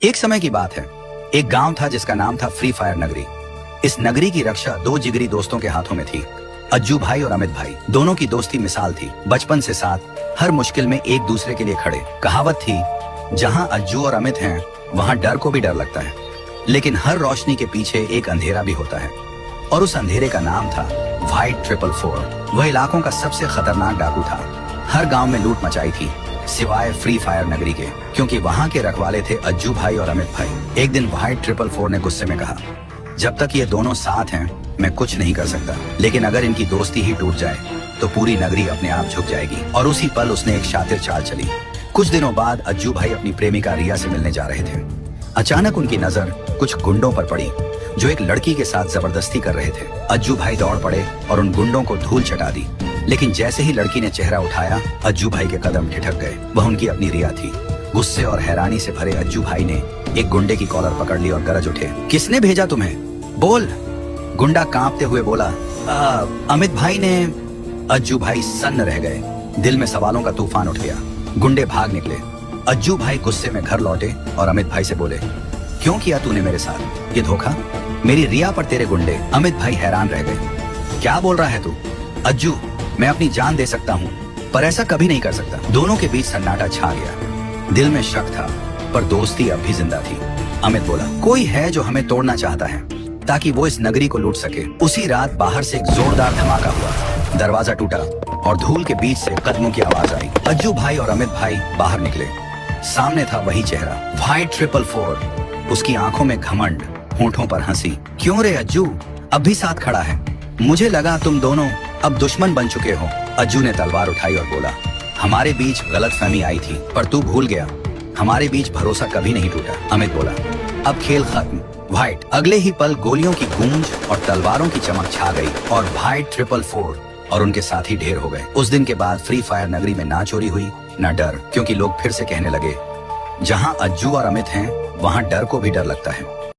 एक समय की बात है। एक गांव था जिसका नाम था फ्री फायर नगरी। इस नगरी की रक्षा दो जिगरी दोस्तों के हाथों में थी, अज्जू भाई और अमित भाई। दोनों की दोस्ती मिसाल थी, बचपन से साथ, हर मुश्किल में एक दूसरे के लिए खड़े। कहावत थी, जहां अज्जू और अमित हैं वहां डर को भी डर लगता है, लेकिन हर रोशनी के पीछे एक अंधेरा भी होता है। और उस अंधेरे का नाम था व्हाइट 444। वह इलाकों का सबसे खतरनाक डाकू था। हर गांव में लूट मचाई थी, सिवाय फ्री फायर नगरी के, क्योंकि वहां के रखवाले थे अज्जू भाई और अमित भाई। एक दिन व्हाइट 444 ने गुस्से में कहा, जब तक ये दोनों साथ हैं मैं कुछ नहीं कर सकता, लेकिन अगर इनकी दोस्ती ही टूट जाए तो पूरी नगरी अपने आप झुक जाएगी। और उसी पल उसने एक शातिर चाल चली। कुछ दिनों बाद अज्जू भाई अपनी प्रेमिका रिया से मिलने जा रहे थे। अचानक उनकी नजर कुछ गुंडों पर पड़ी जो एक लड़की के साथ जबरदस्ती कर रहे थे। अज्जू भाई दौड़ पड़े और उन गुंडों को धूल चटा दी, लेकिन जैसे ही लड़की ने चेहरा उठाया अज्जू भाई के कदम ठिठक गए। वह उनकी अपनी रिया थी। गुस्से और हैरानी से भरे अज्जू भाई ने एक गुंडे की कॉलर पकड़ ली और गरज उठे, किसने भेजा तुम्हें? बोल। गुंडा कांपते हुए बोला, अमित भाई ने। अज्जू भाई सन्न रह गए। दिल में सवालों का तूफान उठ गया। गुंडे भाग निकले। अज्जू भाई गुस्से में घर लौटे और अमित भाई से बोले, क्यों किया तूने मेरे साथ ये धोखा? मेरी रिया पर तेरे गुंडे। अमित भाई हैरान रह गए। क्या बोल रहा है तू? अज्जू, मैं अपनी जान दे सकता हूँ, पर ऐसा कभी नहीं कर सकता। दोनों के बीच सन्नाटा छा गया। दिल में शक था, पर दोस्ती अब भी जिंदा थी। अमित बोला, कोई है जो हमें तोड़ना चाहता है ताकि वो इस नगरी को लूट सके। उसी रात बाहर से एक जोरदार धमाका हुआ। दरवाजा टूटा और धूल के बीच से कदमों की आवाज आई। अज्जू भाई और अमित भाई बाहर निकले। सामने था वही चेहरा, व्हाइट 444। उसकी आंखों में घमंड, होंठों पर हंसी। क्यों रे अज्जू, अब भी साथ खड़ा है? मुझे लगा तुम दोनों अब दुश्मन बन चुके हो। अज्जू ने तलवार उठाई और बोला, हमारे बीच गलतफहमी आई थी, पर तू भूल गया, हमारे बीच भरोसा कभी नहीं टूटा। अमित बोला, अब खेल खत्म। व्हाइट अगले ही पल गोलियों की गूंज और तलवारों की चमक छा गई और व्हाइट 444 और उनके साथी ढेर हो गए। उस दिन के बाद फ्री फायर नगरी में ना चोरी हुई ना डर, क्योंकि लोग फिर से कहने लगे, जहां अज्जू और अमित हैं वहां डर को भी डर लगता है।